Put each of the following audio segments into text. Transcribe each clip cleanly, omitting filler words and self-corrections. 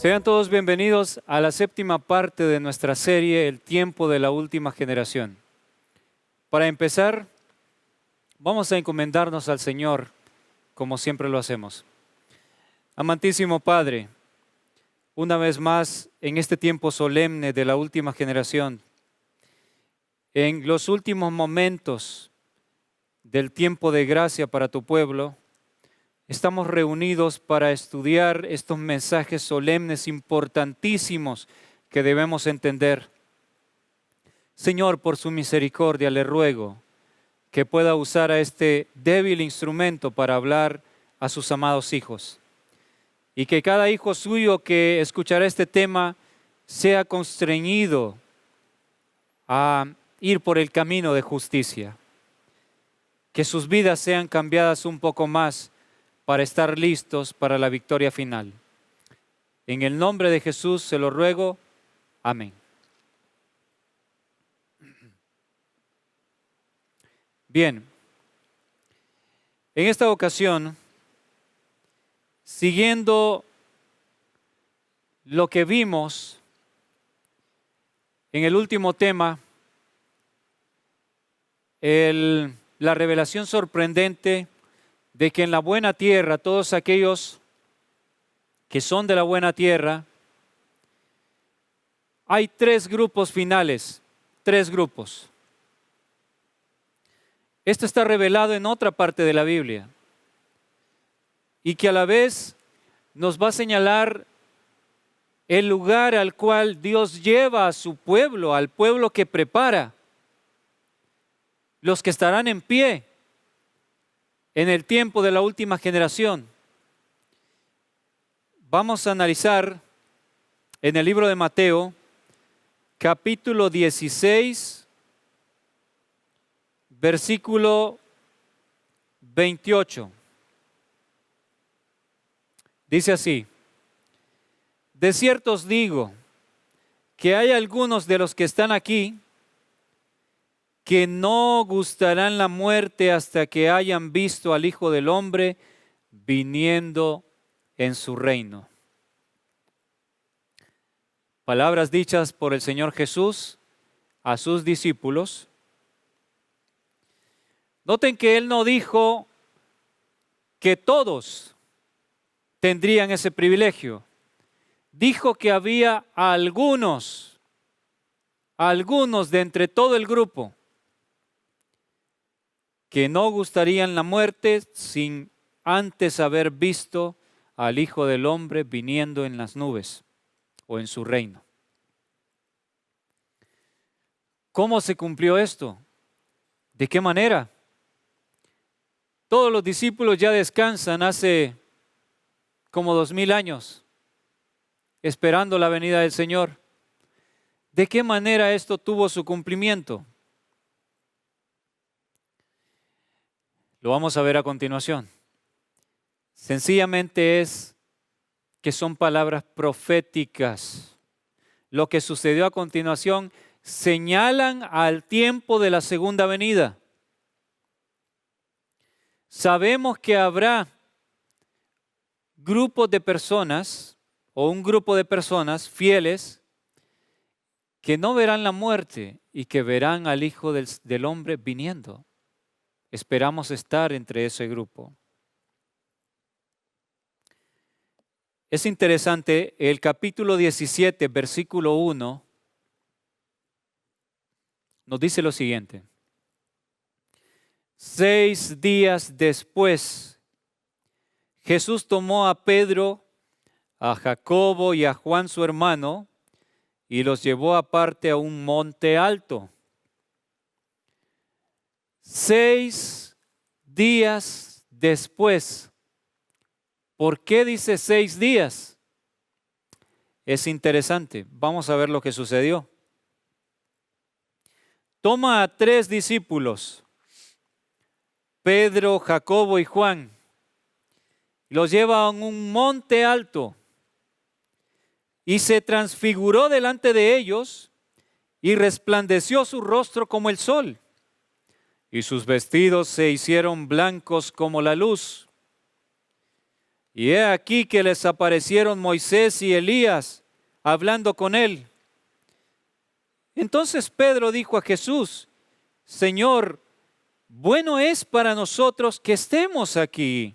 Sean todos bienvenidos a la séptima parte de nuestra serie, El tiempo de la última generación. Para empezar, vamos a encomendarnos al Señor, como siempre lo hacemos. Amantísimo Padre, una vez más, en este tiempo solemne de la última generación, en los últimos momentos del tiempo de gracia para tu pueblo, estamos reunidos para estudiar estos mensajes solemnes importantísimos que debemos entender. Señor, por su misericordia le ruego que pueda usar a este débil instrumento para hablar a sus amados hijos. Y que cada hijo suyo que escuchará este tema sea constreñido a ir por el camino de justicia. Que sus vidas sean cambiadas un poco más para estar listos para la victoria final. En el nombre de Jesús se lo ruego. Amén. Bien, en esta ocasión, siguiendo lo que vimos en el último tema, la revelación sorprendente de que en la buena tierra, todos aquellos que son de la buena tierra, hay tres grupos finales, tres grupos. Esto está revelado en otra parte de la Biblia y que a la vez nos va a señalar el lugar al cual Dios lleva a su pueblo, al pueblo que prepara, los que estarán en pie en el tiempo de la última generación. Vamos a analizar en el libro de Mateo, capítulo 16, versículo 28. Dice así: de cierto os digo que hay algunos de los que están aquí que no gustarán la muerte hasta que hayan visto al Hijo del Hombre viniendo en su reino. Palabras dichas por el Señor Jesús a sus discípulos. Noten que Él no dijo que todos tendrían ese privilegio. Dijo que había algunos de entre todo el grupo que no gustarían la muerte sin antes haber visto al Hijo del Hombre viniendo en las nubes o en su reino. ¿Cómo se cumplió esto? ¿De qué manera? Todos los discípulos ya descansan hace como 2000 años, esperando la venida del Señor. ¿De qué manera esto tuvo su cumplimiento? Lo vamos a ver a continuación. Sencillamente es que son palabras proféticas. Lo que sucedió a continuación señalan al tiempo de la segunda venida. Sabemos que habrá grupos de personas o un grupo de personas fieles que no verán la muerte y que verán al Hijo del Hombre viniendo. Esperamos estar entre ese grupo. Es interesante, el capítulo 17, versículo 1, nos dice lo siguiente: 6 días después, Jesús tomó a Pedro, a Jacobo y a Juan su hermano, y los llevó aparte a un monte alto. 6 días después. ¿Por qué dice 6 días? Es interesante. Vamos a ver lo que sucedió. Toma a 3 discípulos, Pedro, Jacobo y Juan, y los lleva a un monte alto y se transfiguró delante de ellos y resplandeció su rostro como el sol y sus vestidos se hicieron blancos como la luz. Y he aquí que les aparecieron Moisés y Elías hablando con él. Entonces Pedro dijo a Jesús: Señor, bueno es para nosotros que estemos aquí.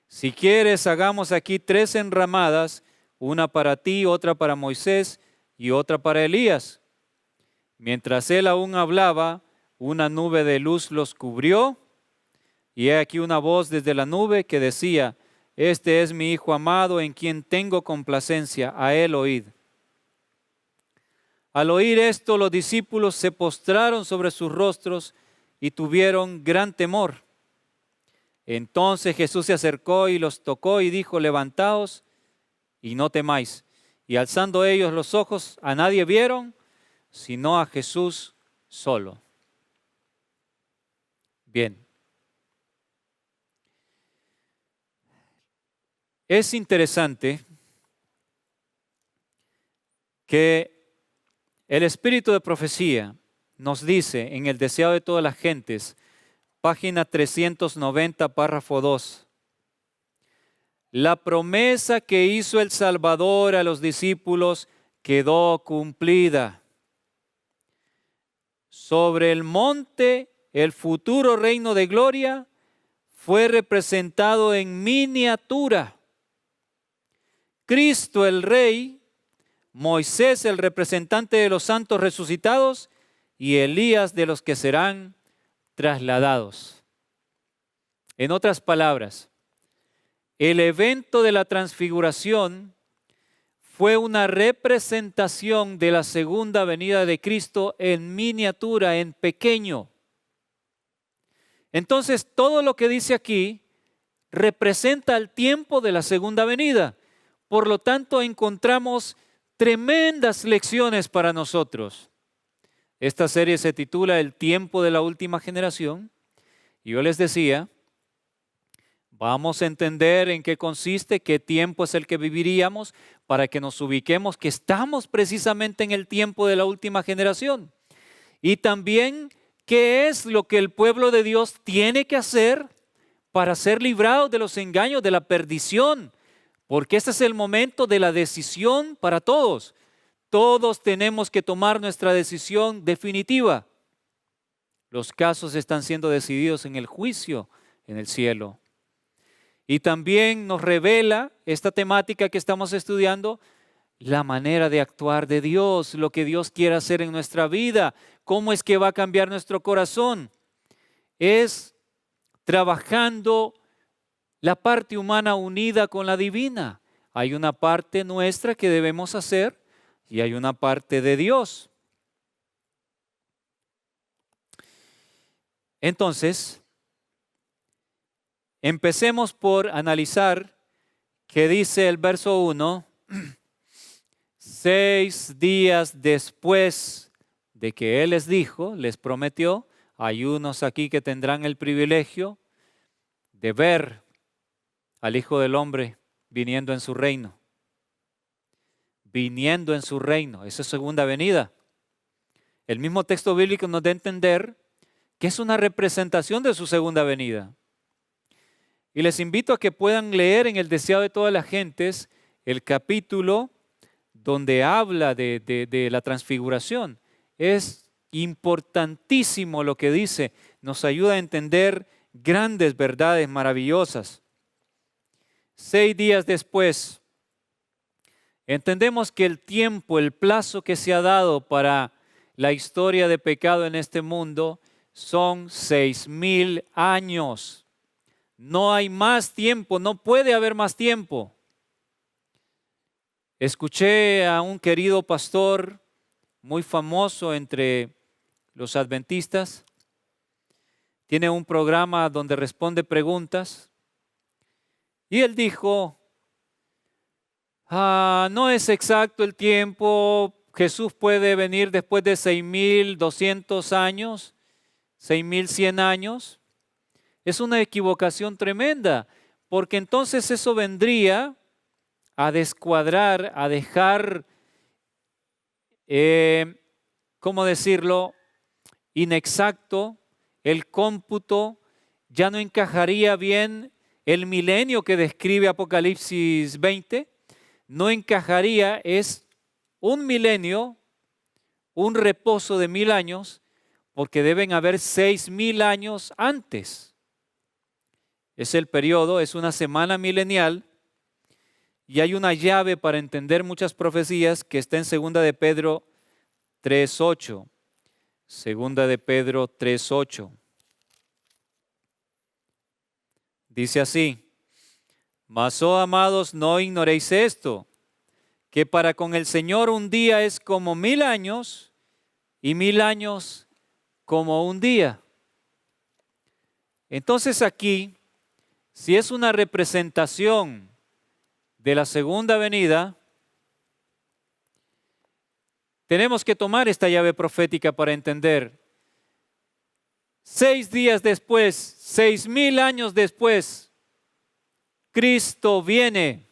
Si quieres, hagamos aquí 3 enramadas, una para ti, otra para Moisés y otra para Elías. Mientras él aún hablaba, una nube de luz los cubrió, y he aquí una voz desde la nube que decía: Este es mi Hijo amado, en quien tengo complacencia, a él oíd. Al oír esto, los discípulos se postraron sobre sus rostros y tuvieron gran temor. Entonces Jesús se acercó y los tocó y dijo: Levantaos y no temáis. Y alzando ellos los ojos, a nadie vieron, sino a Jesús solo. Bien. Es interesante que el espíritu de profecía nos dice en El Deseado de todas las gentes, página 390, párrafo 2, la promesa que hizo el Salvador a los discípulos quedó cumplida. Sobre el monte, el futuro reino de gloria fue representado en miniatura. Cristo el Rey, Moisés el representante de los santos resucitados y Elías de los que serán trasladados. En otras palabras, el evento de la transfiguración fue una representación de la segunda venida de Cristo en miniatura, en pequeño. Entonces, todo lo que dice aquí representa el tiempo de la segunda venida. Por lo tanto, encontramos tremendas lecciones para nosotros. Esta serie se titula El tiempo de la última generación. Y yo les decía, vamos a entender en qué consiste, qué tiempo es el que viviríamos, para que nos ubiquemos que estamos precisamente en el tiempo de la última generación. Y también qué es lo que el pueblo de Dios tiene que hacer para ser librados de los engaños, de la perdición. Porque este es el momento de la decisión para todos. Todos tenemos que tomar nuestra decisión definitiva. Los casos están siendo decididos en el juicio, en el cielo. Y también nos revela esta temática que estamos estudiando, la manera de actuar de Dios, lo que Dios quiere hacer en nuestra vida, cómo es que va a cambiar nuestro corazón. Es trabajando la parte humana unida con la divina. Hay una parte nuestra que debemos hacer y hay una parte de Dios. Entonces, empecemos por analizar qué dice el verso 1. 6 días después de que Él les dijo, les prometió, hay unos aquí que tendrán el privilegio de ver al Hijo del Hombre viniendo en su reino. Viniendo en su reino, esa es segunda venida. El mismo texto bíblico nos da a entender que es una representación de su segunda venida. Y les invito a que puedan leer en El Deseado de todas las gentes el capítulo donde habla de la transfiguración. Es importantísimo lo que dice, nos ayuda a entender grandes verdades maravillosas. 6 días después, entendemos que el tiempo, el plazo que se ha dado para la historia de pecado en este mundo son 6,000 años. No hay más tiempo, no puede haber más tiempo. Escuché a un querido pastor muy famoso entre los adventistas. Tiene un programa donde responde preguntas. Y él dijo, no es exacto el tiempo, Jesús puede venir después de 6,200 años, 6,100 años. Es una equivocación tremenda, porque entonces eso vendría a descuadrar, a dejar, ¿cómo decirlo?, inexacto el cómputo, ya no encajaría bien el milenio que describe Apocalipsis 20 no encajaría, es un milenio, un reposo de 1000 años, porque deben haber 6000 años antes. Es el periodo, es una semana milenial, y hay una llave para entender muchas profecías que está en 2 de Pedro 3:8. 2 de Pedro 3:8. Dice así: Mas, oh amados, no ignoréis esto, que para con el Señor un día es como 1000 años, y 1000 años como un día. Entonces aquí, si es una representación de la segunda venida, tenemos que tomar esta llave profética para entender. 6 días después, 6000 años después, Cristo viene.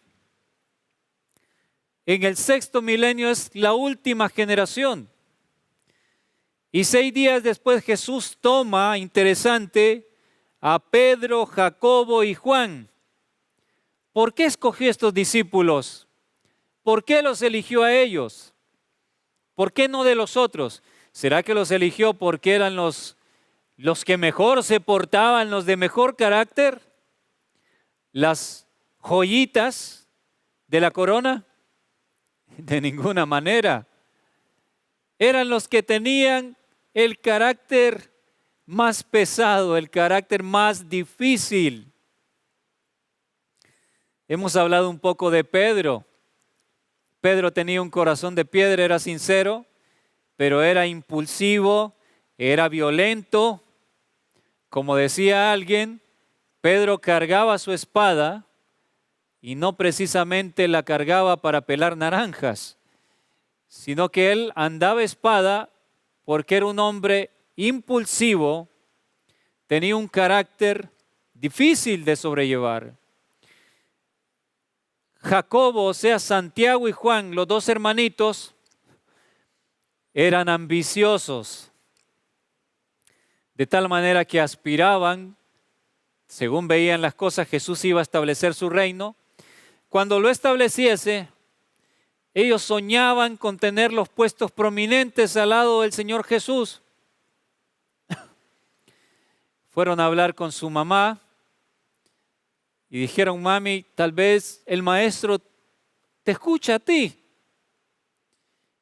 En el 6º milenio es la última generación. Y 6 días después Jesús toma, interesante, a Pedro, Jacobo y Juan. ¿Por qué escogió estos discípulos? ¿Por qué los eligió a ellos? ¿Por qué no de los otros? ¿Será que los eligió porque eran los que mejor se portaban, los de mejor carácter? ¿Las joyitas de la corona? De ninguna manera. Eran los que tenían el carácter más pesado, el carácter más difícil. Hemos hablado un poco de Pedro. Pedro tenía un corazón de piedra, era sincero, pero era impulsivo, era violento. Como decía alguien, Pedro cargaba su espada y no precisamente la cargaba para pelar naranjas, sino que él andaba espada porque era un hombre impulsivo, tenía un carácter difícil de sobrellevar. Jacobo, o sea, Santiago y Juan, los dos hermanitos, eran ambiciosos, de tal manera que aspiraban, según veían las cosas, Jesús iba a establecer su reino. Cuando lo estableciese, ellos soñaban con tener los puestos prominentes al lado del Señor Jesús. Fueron a hablar con su mamá y dijeron: mami, tal vez el maestro te escucha a ti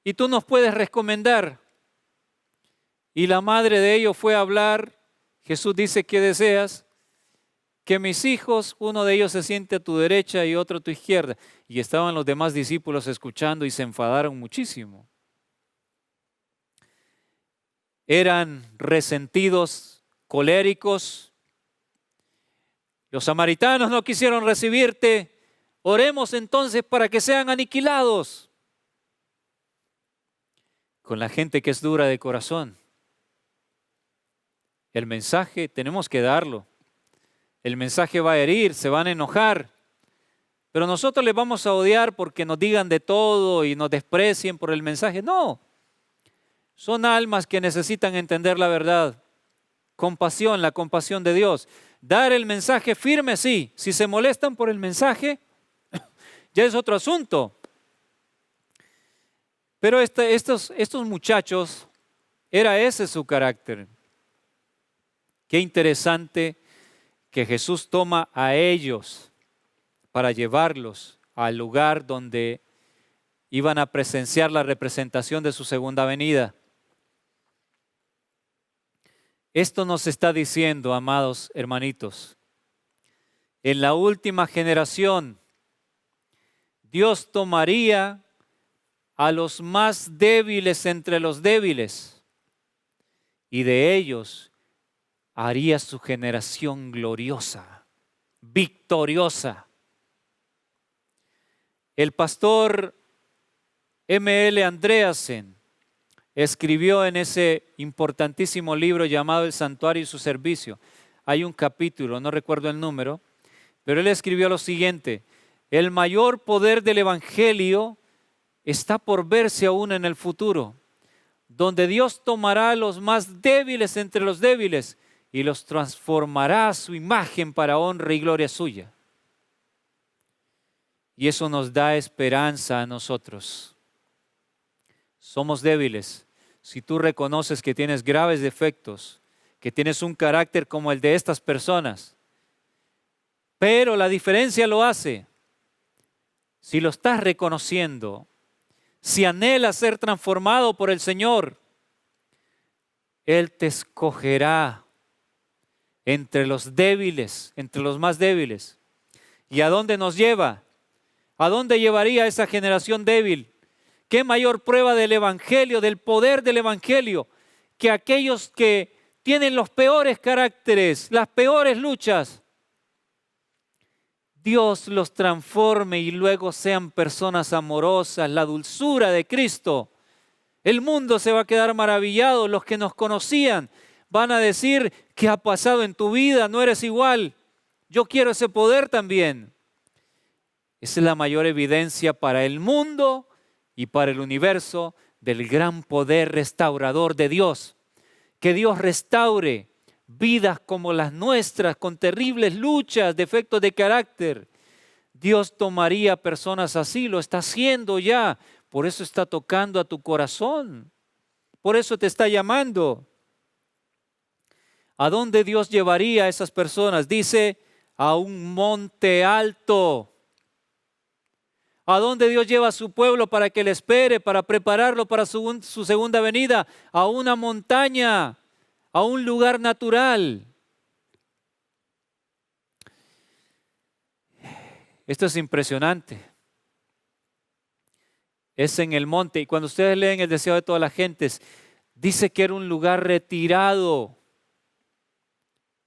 y tú nos puedes recomendar. Y la madre de ellos fue a hablar. Jesús dice: ¿qué deseas? Que mis hijos, uno de ellos se siente a tu derecha y otro a tu izquierda. Y estaban los demás discípulos escuchando y se enfadaron muchísimo. Eran resentidos, coléricos. Los samaritanos no quisieron recibirte. Oremos entonces para que sean aniquilados. Con la gente que es dura de corazón. El mensaje tenemos que darlo. El mensaje va a herir, se van a enojar. Pero nosotros les vamos a odiar porque nos digan de todo y nos desprecien por el mensaje. No. Son almas que necesitan entender la verdad. Compasión, la compasión de Dios. Dar el mensaje firme, sí. Si se molestan por el mensaje, ya es otro asunto. Pero estos muchachos, era ese su carácter. Qué interesante que Jesús toma a ellos para llevarlos al lugar donde iban a presenciar la representación de su segunda venida. Esto nos está diciendo, amados hermanitos, en la última generación, Dios tomaría a los más débiles entre los débiles y de ellos haría su generación gloriosa, victoriosa. El pastor M.L. Andreasen escribió en ese importantísimo libro llamado El Santuario y su Servicio. Hay un capítulo, no recuerdo el número, pero él escribió lo siguiente: el mayor poder del Evangelio está por verse aún en el futuro, donde Dios tomará a los más débiles entre los débiles y los transformará a su imagen para honra y gloria suya. Y eso nos da esperanza a nosotros. Somos débiles. Si tú reconoces que tienes graves defectos, que tienes un carácter como el de estas personas, pero la diferencia lo hace. Si lo estás reconociendo, si anhelas ser transformado por el Señor, Él te escogerá entre los débiles, entre los más débiles. ¿Y a dónde nos lleva? ¿A dónde llevaría esa generación débil? ¿Qué mayor prueba del Evangelio, del poder del Evangelio, que aquellos que tienen los peores caracteres, las peores luchas, Dios los transforme y luego sean personas amorosas, la dulzura de Cristo? El mundo se va a quedar maravillado, los que nos conocían van a decir: ¿qué ha pasado en tu vida? No eres igual, yo quiero ese poder también. Esa es la mayor evidencia para el mundo y para el universo del gran poder restaurador de Dios. Que Dios restaure vidas como las nuestras, con terribles luchas, defectos de carácter. Dios tomaría personas así, lo está haciendo ya. Por eso está tocando a tu corazón. Por eso te está llamando. ¿A dónde Dios llevaría a esas personas? Dice: a un monte alto. ¿A dónde Dios lleva a su pueblo para que le espere, para prepararlo para su segunda venida? A una montaña, a un lugar natural. Esto es impresionante. Es en el monte. Y cuando ustedes leen El deseo de todas las gentes, dice que era un lugar retirado.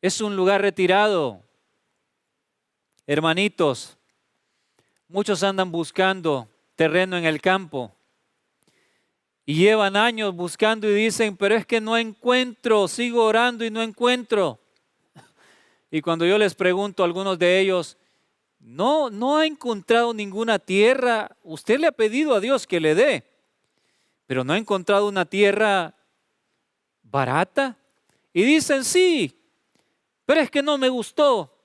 Es un lugar retirado. Hermanitos, muchos andan buscando terreno en el campo y llevan años buscando y dicen: pero es que no encuentro, sigo orando y no encuentro. Y cuando yo les pregunto a algunos de ellos: no ha encontrado ninguna tierra, usted le ha pedido a Dios que le dé, pero no ha encontrado una tierra barata. Y dicen: sí, pero es que no me gustó.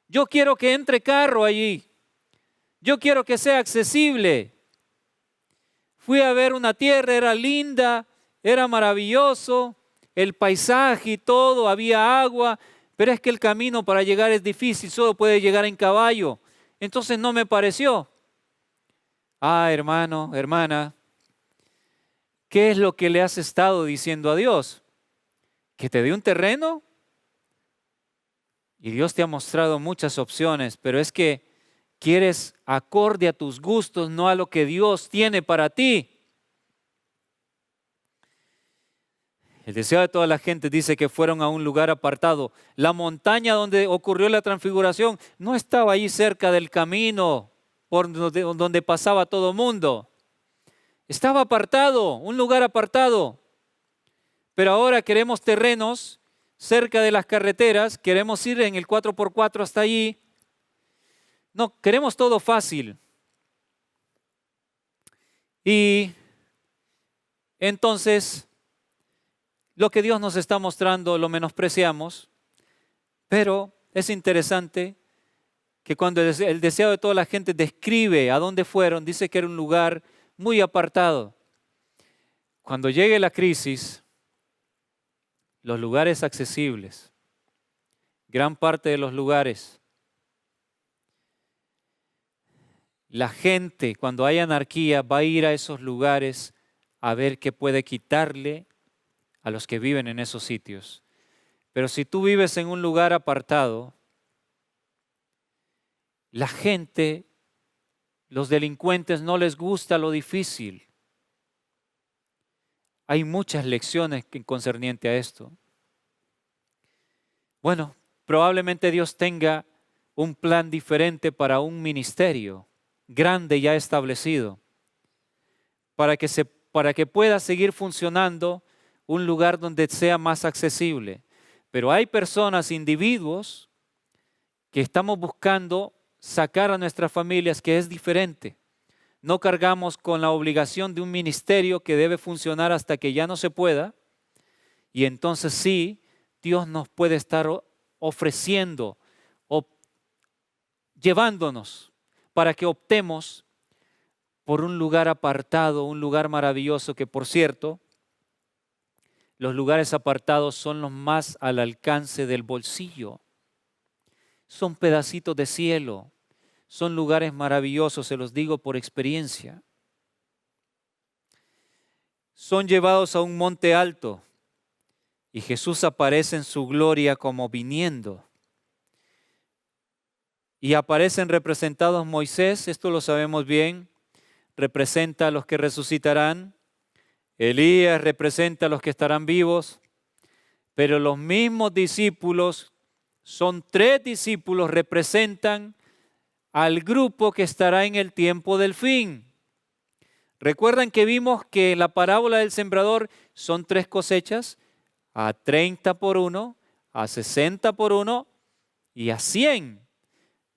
Yo quiero que entre carro allí. Yo quiero que sea accesible. Fui a ver una tierra, era linda, era maravilloso, el paisaje y todo, había agua, pero es que el camino para llegar es difícil, solo puede llegar en caballo. Entonces no me pareció. Ah, hermano, hermana, ¿qué es lo que le has estado diciendo a Dios? ¿Que te dé un terreno? Y Dios te ha mostrado muchas opciones, pero es que quieres acorde a tus gustos, no a lo que Dios tiene para ti. El deseo de toda la gente dice que fueron a un lugar apartado. La montaña donde ocurrió la transfiguración no estaba ahí cerca del camino por donde pasaba todo mundo. Estaba apartado, un lugar apartado. Pero ahora queremos terrenos cerca de las carreteras, queremos ir en el 4x4 hasta allí. No, queremos todo fácil. Y entonces, lo que Dios nos está mostrando lo menospreciamos, pero es interesante que cuando el deseo de toda la gente describe a dónde fueron, dice que era un lugar muy apartado. Cuando llegue la crisis, los lugares accesibles, gran parte de los lugares, la gente, cuando hay anarquía, va a ir a esos lugares a ver qué puede quitarle a los que viven en esos sitios. Pero si tú vives en un lugar apartado, la gente, los delincuentes, no les gusta lo difícil. Hay muchas lecciones concerniente a esto. Bueno, probablemente Dios tenga un plan diferente para un ministerio grande ya establecido, para que pueda seguir funcionando un lugar donde sea más accesible. Pero hay personas, individuos, que estamos buscando sacar a nuestras familias, que es diferente. No cargamos con la obligación de un ministerio que debe funcionar hasta que ya no se pueda, y entonces sí, Dios nos puede estar ofreciendo o llevándonos para que optemos por un lugar apartado, un lugar maravilloso que, por cierto, los lugares apartados son los más al alcance del bolsillo. Son pedacitos de cielo, son lugares maravillosos, se los digo por experiencia. Son llevados a un monte alto y Jesús aparece en su gloria como viniendo. Y aparecen representados Moisés, esto lo sabemos bien, representa a los que resucitarán. Elías representa a los que estarán vivos. Pero los mismos discípulos, son 3 discípulos, representan al grupo que estará en el tiempo del fin. ¿Recuerdan que vimos que en la parábola del sembrador son 3 cosechas? A 30 por 1, a 60 por 1 y a 100.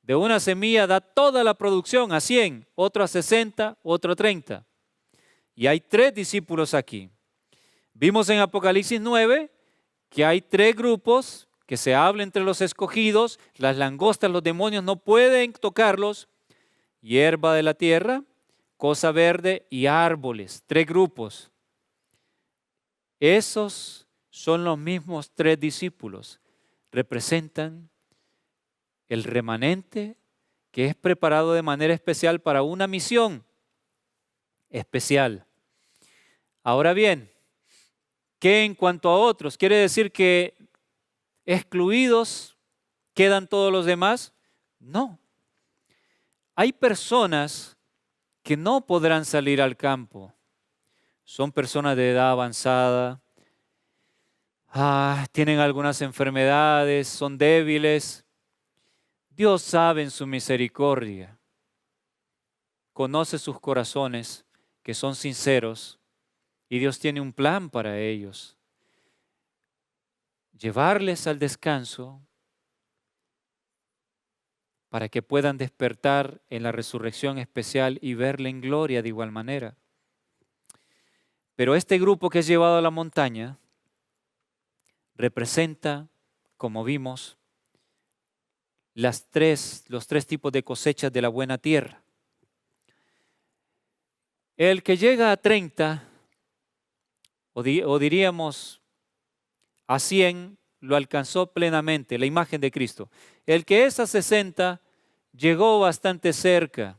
De una semilla da toda la producción a 100, otro a 60, otro a 30. Y hay 3 discípulos aquí. Vimos en Apocalipsis 9 que hay 3 grupos que se habla entre los escogidos. Las langostas, los demonios no pueden tocarlos. Hierba de la tierra, cosa verde y árboles. 3 grupos. Esos son los mismos 3 discípulos. Representan el remanente que es preparado de manera especial para una misión especial. Ahora bien, ¿qué en cuanto a otros? ¿Quiere decir que excluidos quedan todos los demás? No. Hay personas que no podrán salir al campo. Son personas de edad avanzada, tienen algunas enfermedades, son débiles. Dios sabe en su misericordia, conoce sus corazones que son sinceros y Dios tiene un plan para ellos. Llevarles al descanso para que puedan despertar en la resurrección especial y verle en gloria de igual manera. Pero este grupo que es llevado a la montaña representa, como vimos, los 3 tipos de cosechas de la buena tierra. El que llega a 30, o diríamos a 100, lo alcanzó plenamente, la imagen de Cristo. El que es a 60, llegó bastante cerca,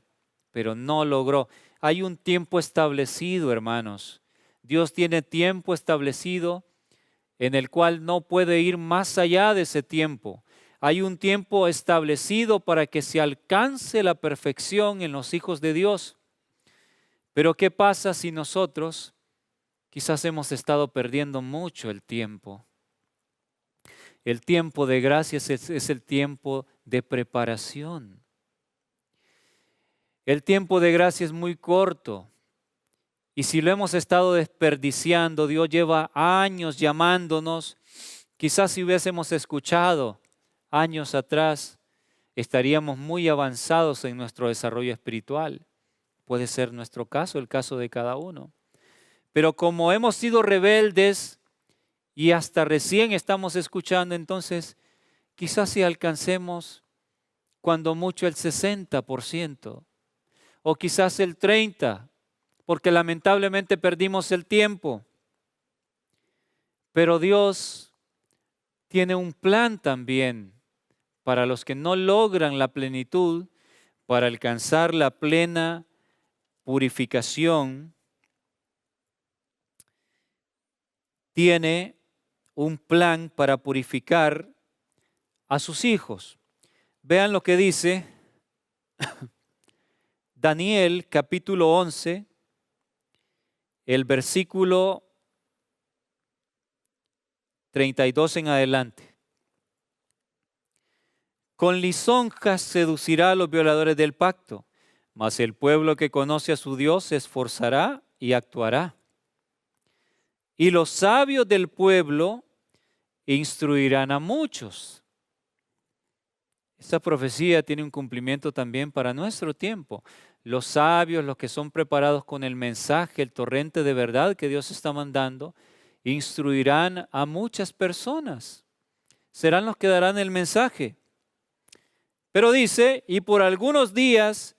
pero no logró. Hay un tiempo establecido, hermanos. Dios tiene tiempo establecido en el cual no puede ir más allá de ese tiempo. Hay un tiempo establecido para que se alcance la perfección en los hijos de Dios. Pero ¿qué pasa si nosotros quizás hemos estado perdiendo mucho el tiempo? El tiempo de gracia es el tiempo de preparación. El tiempo de gracia es muy corto. Y si lo hemos estado desperdiciando, Dios lleva años llamándonos. Quizás si hubiésemos escuchado años atrás, estaríamos muy avanzados en nuestro desarrollo espiritual. Puede ser nuestro caso, el caso de cada uno. Pero como hemos sido rebeldes y hasta recién estamos escuchando, entonces quizás si alcancemos cuando mucho el 60% o quizás el 30%, porque lamentablemente perdimos el tiempo. Pero Dios tiene un plan también para los que no logran la plenitud, para alcanzar la plena purificación. Tiene un plan para purificar a sus hijos. Vean lo que dice Daniel capítulo 11, el versículo 32 en adelante. Con lisonjas seducirá a los violadores del pacto, mas el pueblo que conoce a su Dios se esforzará y actuará. Y los sabios del pueblo instruirán a muchos. Esta profecía tiene un cumplimiento también para nuestro tiempo. Los sabios, los que son preparados con el mensaje, el torrente de verdad que Dios está mandando, instruirán a muchas personas. serán los que darán el mensaje. Pero dice, y por algunos días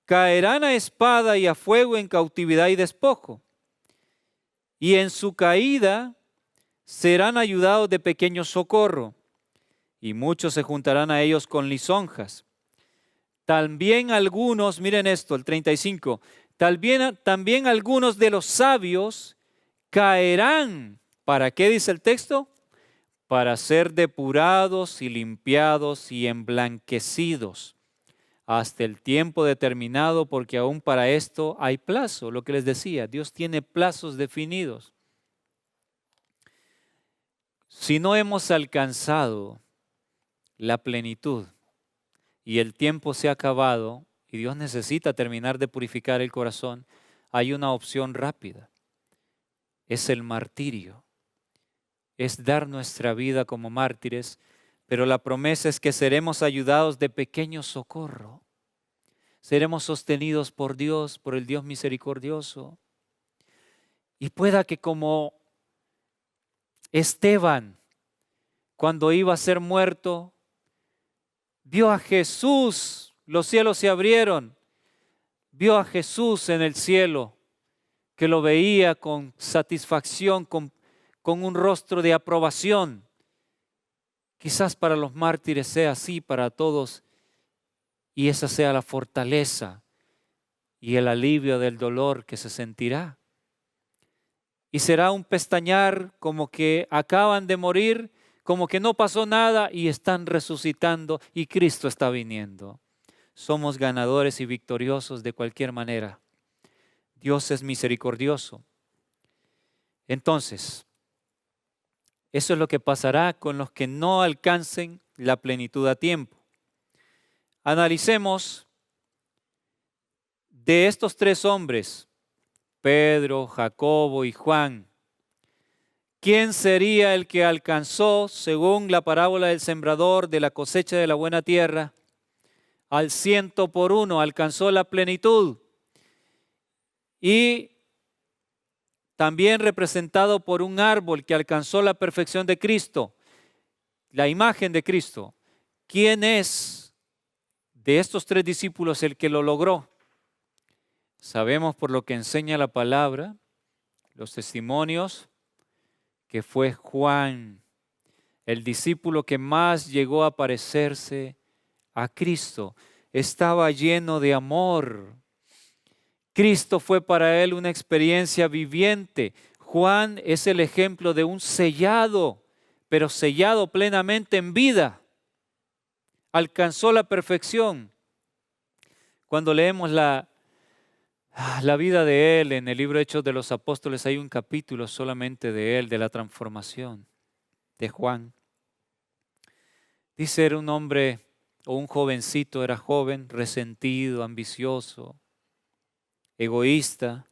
caerán a espada y a fuego en cautividad y despojo. Y en su caída serán ayudados de pequeño socorro, y muchos se juntarán a ellos con lisonjas. También algunos, miren esto, el 35, también algunos de los sabios caerán. ¿Para qué dice el texto? Para ser depurados y limpiados y emblanquecidos hasta el tiempo determinado, porque aún para esto hay plazo. Lo que les decía, Dios tiene plazos definidos. Si no hemos alcanzado la plenitud y el tiempo se ha acabado y Dios necesita terminar de purificar el corazón, hay una opción rápida. Es el martirio. Es dar nuestra vida como mártires, pero la promesa es que seremos ayudados de pequeño socorro. Seremos sostenidos por Dios, por el Dios misericordioso. Y pueda que como Esteban, cuando iba a ser muerto, vio a Jesús, los cielos se abrieron, vio a Jesús en el cielo, que lo veía con satisfacción, con un rostro de aprobación. Quizás para los mártires sea así, para todos, y esa sea la fortaleza y el alivio del dolor que se sentirá. Y será un pestañear como que acaban de morir, como que no pasó nada y están resucitando y Cristo está viniendo. Somos ganadores y victoriosos de cualquier manera. Dios es misericordioso. Entonces, eso es lo que pasará con los que no alcancen la plenitud a tiempo. Analicemos de estos tres hombres, Pedro, Jacobo y Juan, ¿quién sería el que alcanzó, según la parábola del sembrador de la cosecha de la buena tierra, al 100 por 1, alcanzó la plenitud? Y también representado por un árbol que alcanzó la perfección de Cristo, la imagen de Cristo. ¿Quién es de estos tres discípulos el que lo logró? Sabemos por lo que enseña la palabra, los testimonios, que fue Juan, el discípulo que más llegó a parecerse a Cristo. Estaba lleno de amor. Cristo fue para él una experiencia viviente. Juan es el ejemplo de un sellado, pero sellado plenamente en vida. Alcanzó la perfección. Cuando leemos la vida de él en el libro Hechos de los Apóstoles, hay un capítulo solamente de él, de la transformación de Juan. Dice, era un hombre o un jovencito, era joven, resentido, ambicioso, egoísta,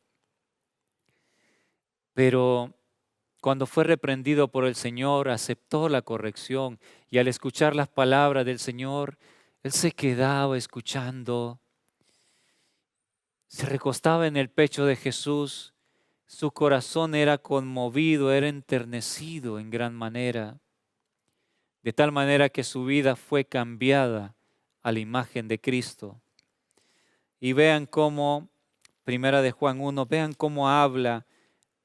pero cuando fue reprendido por el Señor, aceptó la corrección y al escuchar las palabras del Señor, él se quedaba escuchando, se recostaba en el pecho de Jesús, su corazón era conmovido, era enternecido en gran manera, de tal manera que su vida fue cambiada a la imagen de Cristo. Y vean cómo, primera de Juan 1, vean cómo habla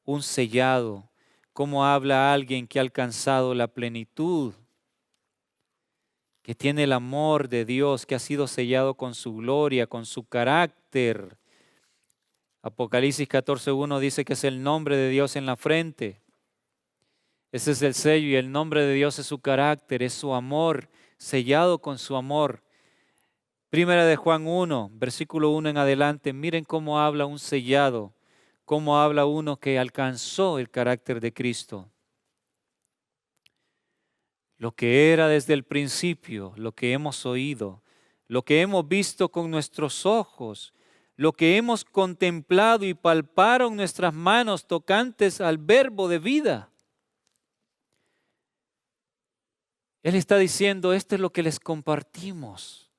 un sellado, cómo habla alguien que ha alcanzado la plenitud, que tiene el amor de Dios, que ha sido sellado con su gloria, con su carácter. Apocalipsis 14:1 dice que es el nombre de Dios en la frente. Ese es el sello y el nombre de Dios es su carácter, es su amor, sellado con su amor. Primera de Juan 1, versículo 1 en adelante, miren cómo habla un sellado, cómo habla uno que alcanzó el carácter de Cristo. Lo que era desde el principio, lo que hemos oído, lo que hemos visto con nuestros ojos, lo que hemos contemplado y palparon nuestras manos tocantes al verbo de vida. Él está diciendo, esto es lo que les compartimos,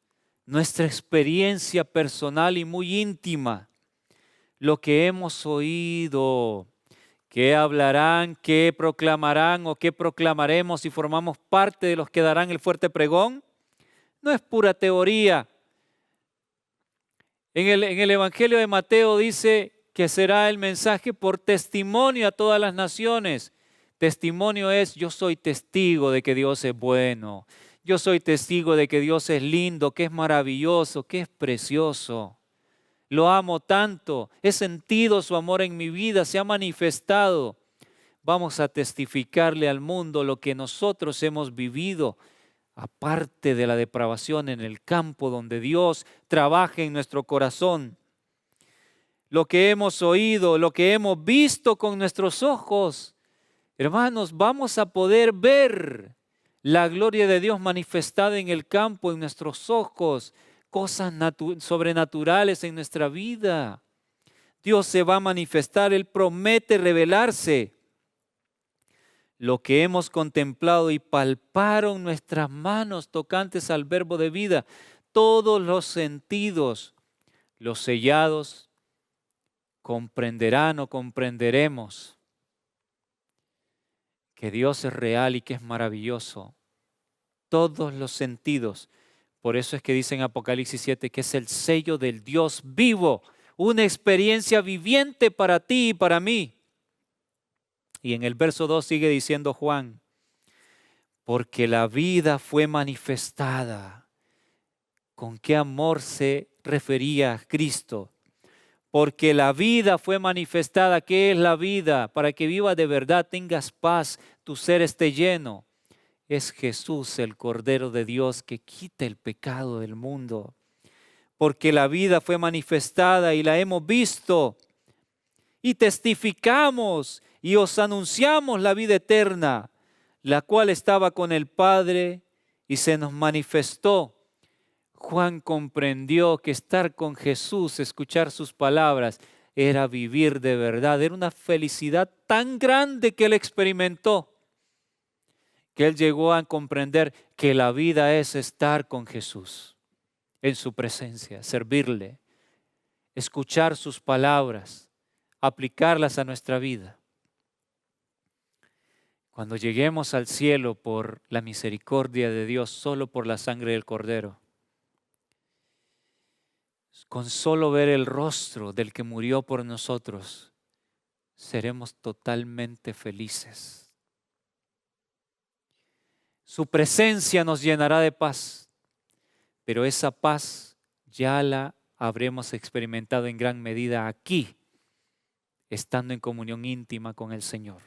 nuestra experiencia personal y muy íntima, lo que hemos oído, ¿Qué hablarán, qué proclamarán o qué proclamaremos si formamos parte de los que darán el fuerte pregón? No es pura teoría. En el Evangelio de Mateo dice que será el mensaje por testimonio a todas las naciones. Testimonio es: yo soy testigo de que Dios es bueno. Yo soy testigo de que Dios es lindo, que es maravilloso, que es precioso. Lo amo tanto, he sentido su amor en mi vida, se ha manifestado. Vamos a testificarle al mundo lo que nosotros hemos vivido, aparte de la depravación en el campo donde Dios trabaja en nuestro corazón. Lo que hemos oído, lo que hemos visto con nuestros ojos. Hermanos, vamos a poder ver la gloria de Dios manifestada en el campo, en nuestros ojos, cosas sobrenaturales en nuestra vida. Dios se va a manifestar, Él promete revelarse. Lo que hemos contemplado y palparon nuestras manos tocantes al verbo de vida, todos los sentidos, los sellados, comprenderán o comprenderemos que Dios es real y que es maravilloso. Todos los sentidos. Por eso es que dice en Apocalipsis 7 que es el sello del Dios vivo, una experiencia viviente para ti y para mí. Y en el verso 2 sigue diciendo Juan: porque la vida fue manifestada. ¿Con qué amor se refería a Cristo? Porque la vida fue manifestada. ¿Qué es la vida? Para que vivas de verdad, tengas paz, tu ser esté lleno. Es Jesús, el Cordero de Dios, que quita el pecado del mundo. Porque la vida fue manifestada y la hemos visto. Y testificamos y os anunciamos la vida eterna, la cual estaba con el Padre y se nos manifestó. Juan comprendió que estar con Jesús, escuchar sus palabras, era vivir de verdad. Era una felicidad tan grande que él experimentó, que él llegó a comprender que la vida es estar con Jesús, en su presencia, servirle, escuchar sus palabras, aplicarlas a nuestra vida. Cuando lleguemos al cielo por la misericordia de Dios, solo por la sangre del Cordero, con solo ver el rostro del que murió por nosotros, seremos totalmente felices. Su presencia nos llenará de paz, pero esa paz ya la habremos experimentado en gran medida aquí, estando en comunión íntima con el Señor.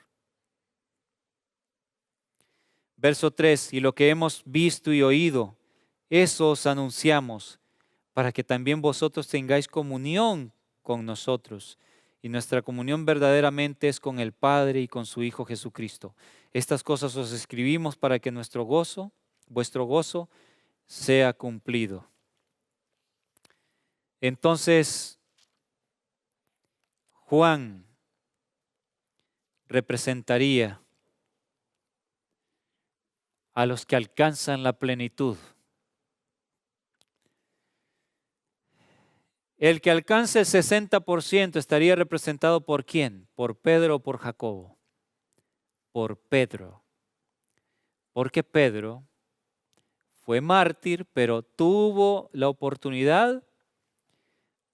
Verso 3, y lo que hemos visto y oído, eso os anunciamos, para que también vosotros tengáis comunión con nosotros. Y nuestra comunión verdaderamente es con el Padre y con su Hijo Jesucristo. Estas cosas os escribimos para que nuestro gozo, vuestro gozo, sea cumplido. Entonces, Juan representaría a los que alcanzan la plenitud. El que alcance el 60% estaría representado ¿por quién? ¿Por Pedro o por Jacobo? Por Pedro. Porque Pedro fue mártir, pero tuvo la oportunidad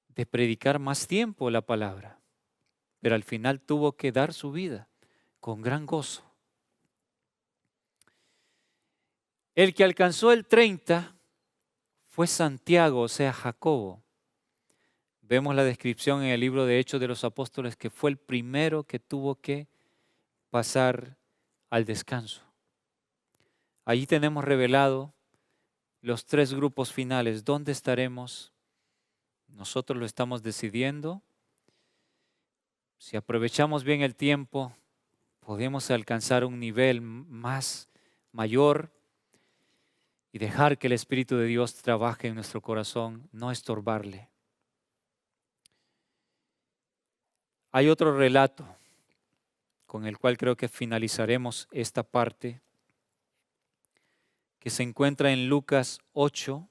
de predicar más tiempo la palabra. Pero al final tuvo que dar su vida con gran gozo. El que alcanzó el 30 fue Santiago, o sea, Jacobo. Vemos la descripción en el libro de Hechos de los Apóstoles que fue el primero que tuvo que pasar al descanso. Allí tenemos revelado los 3 grupos finales. ¿Dónde estaremos? Nosotros lo estamos decidiendo. Si aprovechamos bien el tiempo, podemos alcanzar un nivel mayor y dejar que el Espíritu de Dios trabaje en nuestro corazón, no estorbarle. Hay otro relato con el cual creo que finalizaremos esta parte, que se encuentra en Lucas 8.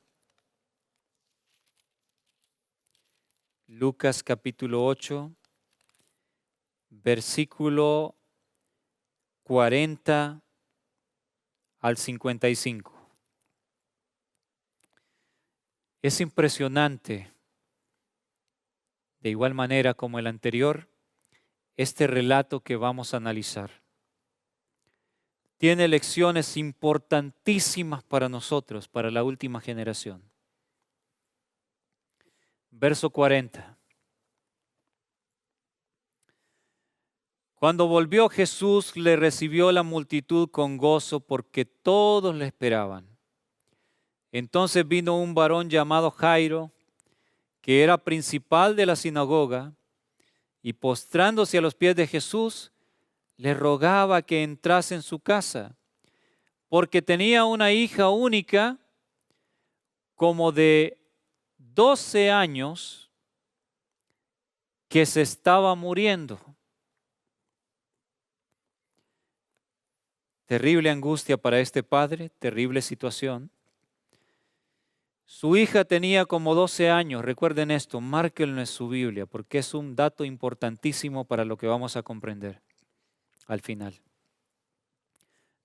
Lucas capítulo 8, versículo 40 al 55. Es impresionante, de igual manera como el anterior, este relato que vamos a analizar. Tiene lecciones importantísimas para nosotros, para la última generación. Verso 40. Cuando volvió Jesús, le recibió la multitud con gozo porque todos le esperaban. Entonces vino un varón llamado Jairo, que era principal de la sinagoga, y postrándose a los pies de Jesús, le rogaba que entrase en su casa, porque tenía una hija única, como de 12 años, que se estaba muriendo. Terrible angustia para este padre, terrible situación. Su hija tenía como 12 años, recuerden esto, márquenlo en su Biblia, porque es un dato importantísimo para lo que vamos a comprender al final.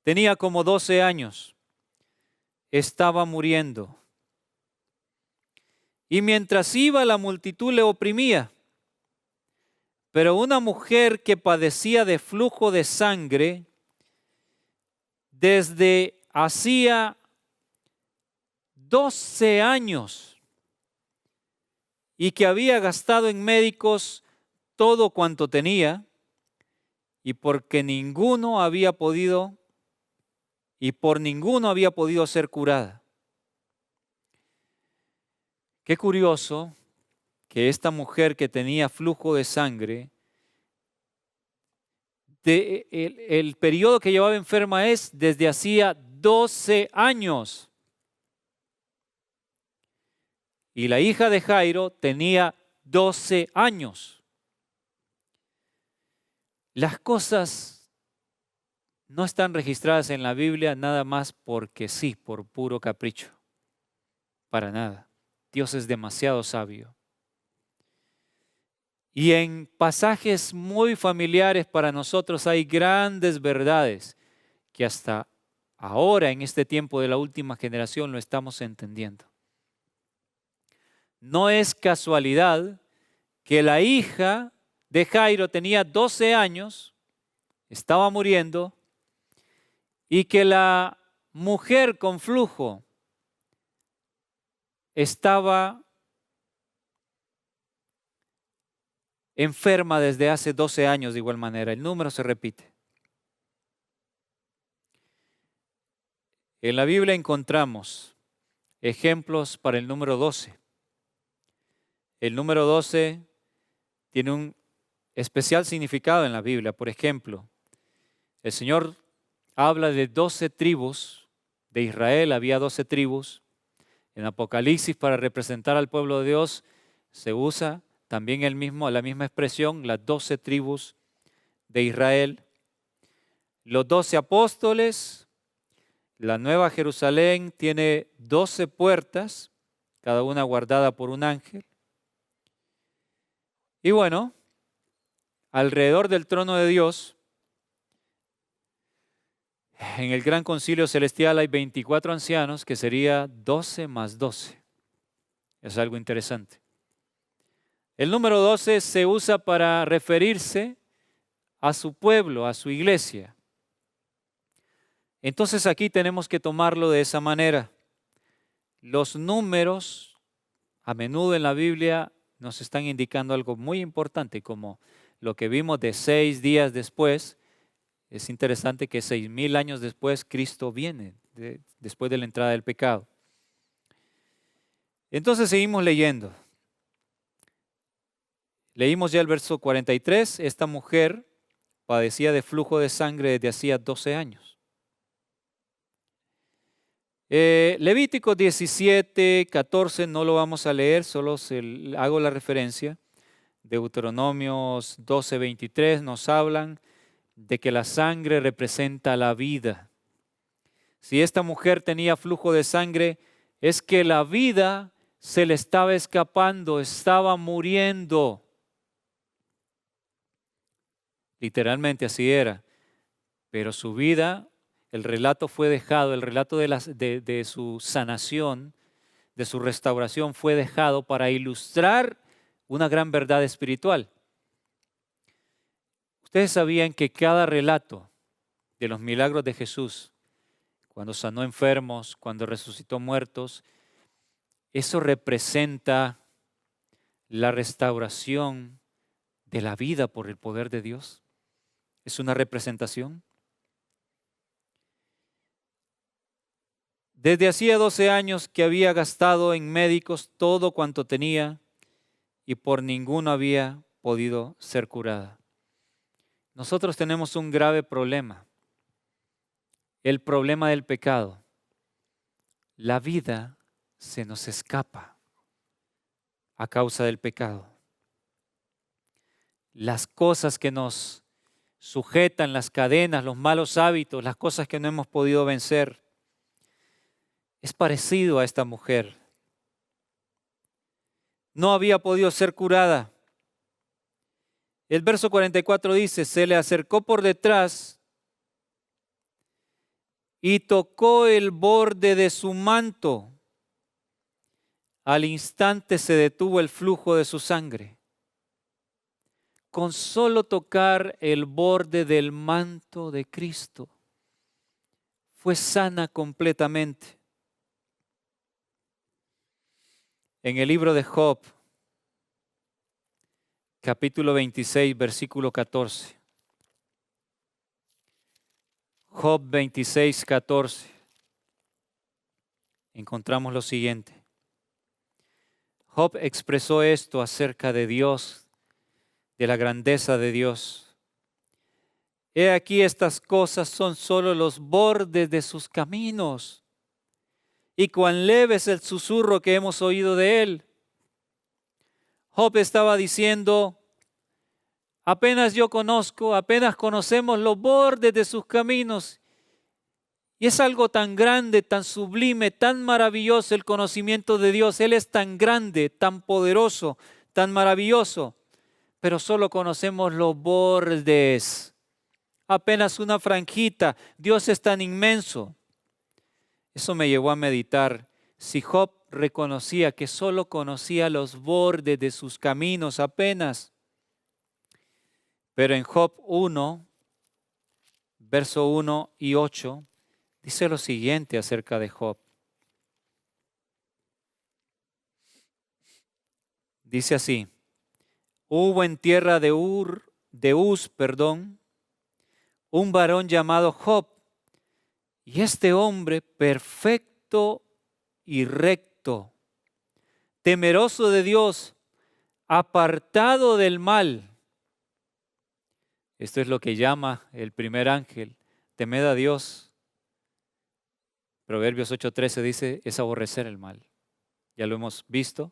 Tenía como 12 años, estaba muriendo. Y mientras iba, la multitud le oprimía. Pero una mujer que padecía de flujo de sangre desde hacía 12 años y que había gastado en médicos todo cuanto tenía, y porque ninguno había podido ser curada. Qué curioso que esta mujer que tenía flujo de sangre, el periodo que llevaba enferma es desde hacía 12 años. Y la hija de Jairo tenía 12 años. Las cosas no están registradas en la Biblia nada más porque sí, por puro capricho. Para nada. Dios es demasiado sabio. Y en pasajes muy familiares para nosotros hay grandes verdades que hasta ahora, en este tiempo de la última generación, lo estamos entendiendo. No es casualidad que la hija de Jairo tenía 12 años, estaba muriendo, y que la mujer con flujo estaba enferma desde hace 12 años de igual manera. El número se repite. En la Biblia encontramos ejemplos para el número 12. El número 12 tiene un especial significado en la Biblia. Por ejemplo, el Señor habla de 12 tribus de Israel. Había 12 tribus. En Apocalipsis, para representar al pueblo de Dios, se usa también la misma expresión, las 12 tribus de Israel. Los 12 apóstoles, la Nueva Jerusalén tiene 12 puertas, cada una guardada por un ángel. Y bueno, alrededor del trono de Dios, en el Gran Concilio Celestial hay 24 ancianos, que sería 12 más 12. Es algo interesante. El número 12 se usa para referirse a su pueblo, a su iglesia. Entonces aquí tenemos que tomarlo de esa manera. Los números a menudo en la Biblia nos están indicando algo muy importante, como lo que vimos de 6 días después. Es interesante que 6,000 años después Cristo viene, después de la entrada del pecado. Entonces seguimos leyendo. Leímos ya el verso 43. Esta mujer padecía de flujo de sangre desde hacía 12 años. Levítico 17, 14 no lo vamos a leer, solo hago la referencia. Deuteronomios 12, 23 nos hablan de que la sangre representa la vida. Si esta mujer tenía flujo de sangre, es que la vida se le estaba escapando, estaba muriendo. literalmente así era, pero su vida, el relato fue dejado, el relato de su sanación, de su restauración fue dejado para ilustrar una gran verdad espiritual. Ustedes sabían que cada relato de los milagros de Jesús, cuando sanó enfermos, cuando resucitó muertos, eso representa la restauración de la vida por el poder de Dios. Es una representación. Desde hacía 12 años que había gastado en médicos todo cuanto tenía y por ninguno había podido ser curada. Nosotros tenemos un grave problema, el problema del pecado. La vida se nos escapa a causa del pecado. Las cosas que nos sujetan, las cadenas, los malos hábitos, las cosas que no hemos podido vencer. Es parecido a esta mujer. No había podido ser curada. El verso 44 dice, se le acercó por detrás y tocó el borde de su manto. Al instante se detuvo el flujo de su sangre. Con solo tocar el borde del manto de Cristo, fue sana completamente. En el libro de Job, capítulo 26, versículo 14. Job 26, 14. Encontramos lo siguiente. Job expresó esto acerca de Dios, de la grandeza de Dios. He aquí, estas cosas son solo los bordes de sus caminos, y cuán leve es el susurro que hemos oído de él. Job estaba diciendo, apenas conocemos los bordes de sus caminos. Y es algo tan grande, tan sublime, tan maravilloso el conocimiento de Dios. Él es tan grande, tan poderoso, tan maravilloso, pero solo conocemos los bordes, apenas una franjita. Dios es tan inmenso. Eso me llevó a meditar. Si Job reconocía que solo conocía los bordes de sus caminos apenas, pero en Job 1, verso 1 y 8, dice lo siguiente acerca de Job. Dice así, hubo en tierra de Uz, un varón llamado Job, y este hombre perfecto y recto, temeroso de Dios, apartado del mal. Esto es lo que llama el primer ángel, temed a Dios. Proverbios 8:13 dice, es aborrecer el mal. Ya lo hemos visto.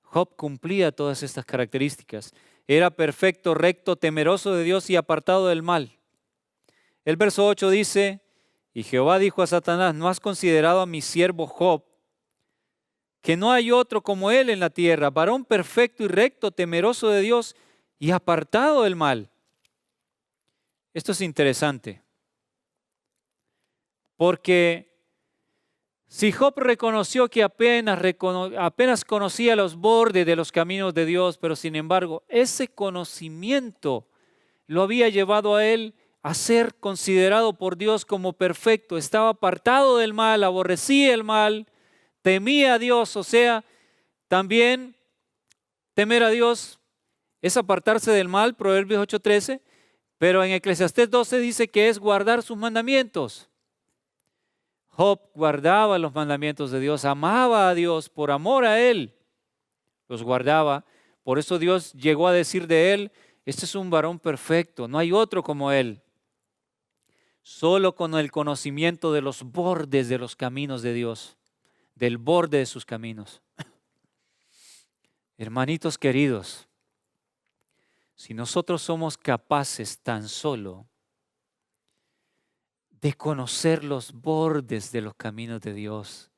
Job cumplía todas estas características. Era perfecto, recto, temeroso de Dios y apartado del mal. El verso 8 dice, y Jehová dijo a Satanás, ¿no has considerado a mi siervo Job, que no hay otro como él en la tierra, varón perfecto y recto, temeroso de Dios y apartado del mal? Esto es interesante, porque si Job reconoció que apenas conocía los bordes de los caminos de Dios, pero sin embargo ese conocimiento lo había llevado a él a ser considerado por Dios como perfecto, estaba apartado del mal, aborrecía el mal, temía a Dios. O sea, también temer a Dios es apartarse del mal, Proverbios 8:13, pero en Eclesiastés 12 dice que es guardar sus mandamientos. Job guardaba los mandamientos de Dios, amaba a Dios, por amor a Él los guardaba. Por eso Dios llegó a decir de él, este es un varón perfecto, no hay otro como él. Solo con el conocimiento de los bordes de los caminos de Dios, del borde de sus caminos. Hermanitos queridos, si nosotros somos capaces tan solo de conocer los bordes de los caminos de Dios,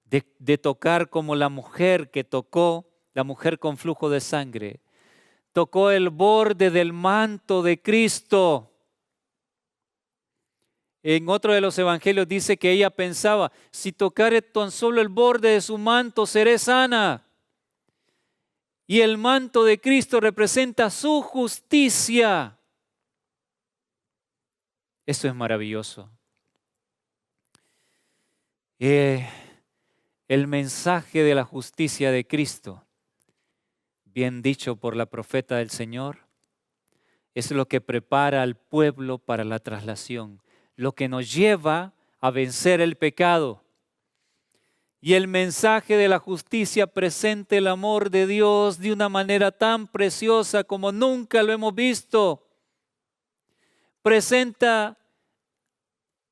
de tocar como la mujer que tocó, la mujer con flujo de sangre, tocó el borde del manto de Cristo. En otro de los evangelios dice que ella pensaba, si tocare tan solo el borde de su manto, seré sana. Y el manto de Cristo representa su justicia. Esto es maravilloso. El mensaje de la justicia de Cristo, bien dicho por la profeta del Señor, es lo que prepara al pueblo para la traslación, lo que nos lleva a vencer el pecado. Y el mensaje de la justicia presenta el amor de Dios de una manera tan preciosa como nunca lo hemos visto. Presenta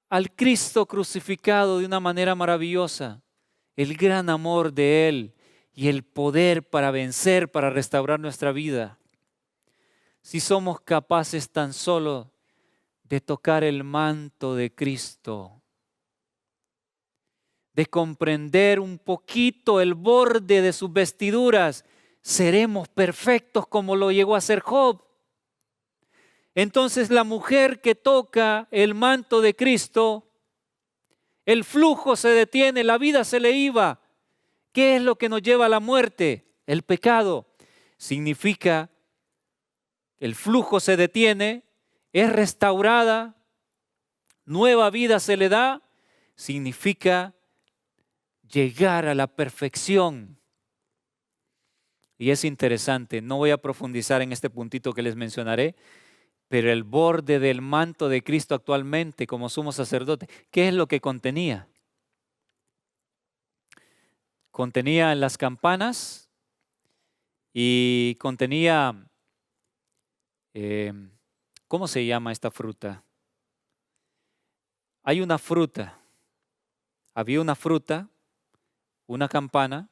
al Cristo crucificado de una manera maravillosa, el gran amor de Él y el poder para vencer, para restaurar nuestra vida. Si somos capaces tan solo de tocar el manto de Cristo, de comprender un poquito el borde de sus vestiduras, seremos perfectos como lo llegó a ser Job. Entonces la mujer que toca el manto de Cristo, el flujo se detiene, la vida se le iba. ¿Qué es lo que nos lleva a la muerte? El pecado. Significa el flujo se detiene, es restaurada, nueva vida se le da, significa llegar a la perfección. Y es interesante, no voy a profundizar en este puntito que les mencionaré, pero el borde del manto de Cristo actualmente como sumo sacerdote, ¿qué es lo que contenía? Contenía las campanas y contenía, ¿cómo se llama esta fruta? Hay una fruta, había una fruta, una campana,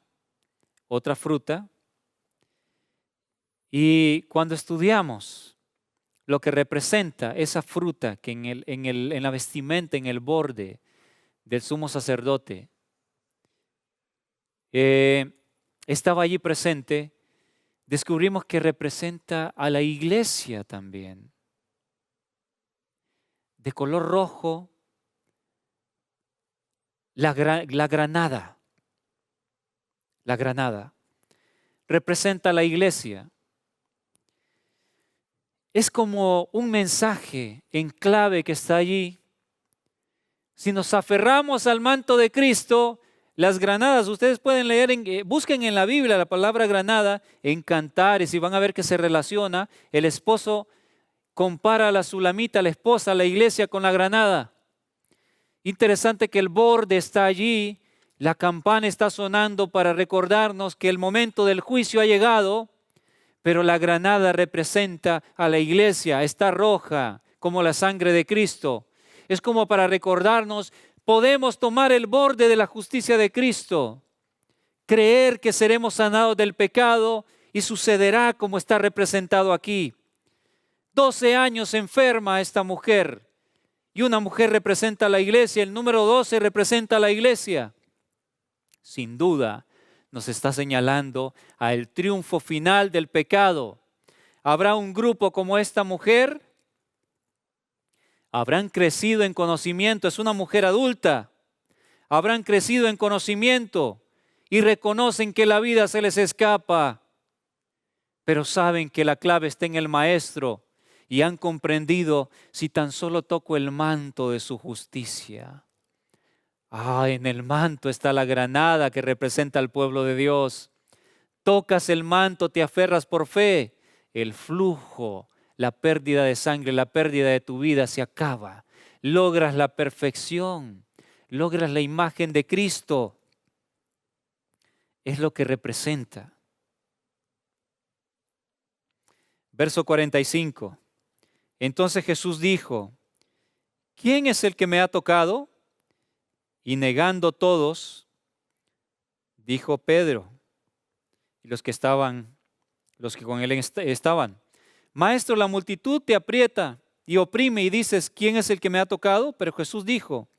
otra fruta, y cuando estudiamos lo que representa esa fruta que en la vestimenta, en el borde del sumo sacerdote, estaba allí presente, descubrimos que representa a la iglesia también. De color rojo, la granada representa a la iglesia. Es como un mensaje en clave que está allí. Si nos aferramos al manto de Cristo, las granadas, ustedes pueden leer, busquen en la Biblia la palabra granada en Cantares y van a ver que se relaciona. El esposo compara a la sulamita, la esposa, a la iglesia con la granada. Interesante que el borde está allí, la campana está sonando para recordarnos que el momento del juicio ha llegado. Pero la granada representa a la iglesia, está roja como la sangre de Cristo. Es como para recordarnos, podemos tomar el borde de la justicia de Cristo, creer que seremos sanados del pecado y sucederá como está representado aquí. 12 años enferma esta mujer y una mujer representa a la iglesia, el número 12 representa a la iglesia. Sin duda, nos está señalando al triunfo final del pecado. ¿Habrá un grupo como esta mujer? Habrán crecido en conocimiento, es una mujer adulta. Habrán crecido en conocimiento y reconocen que la vida se les escapa, pero saben que la clave está en el Maestro y han comprendido, si tan solo toco el manto de su justicia. En el manto está la granada que representa al pueblo de Dios. Tocas el manto, te aferras por fe. El flujo, la pérdida de sangre, la pérdida de tu vida se acaba. Logras la perfección, logras la imagen de Cristo. Es lo que representa. Verso 45. Entonces Jesús dijo, ¿quién es el que me ha tocado? Y negando todos, dijo Pedro y los que con él estaban, Maestro, la multitud te aprieta y oprime y dices, ¿quién es el que me ha tocado? Pero Jesús dijo,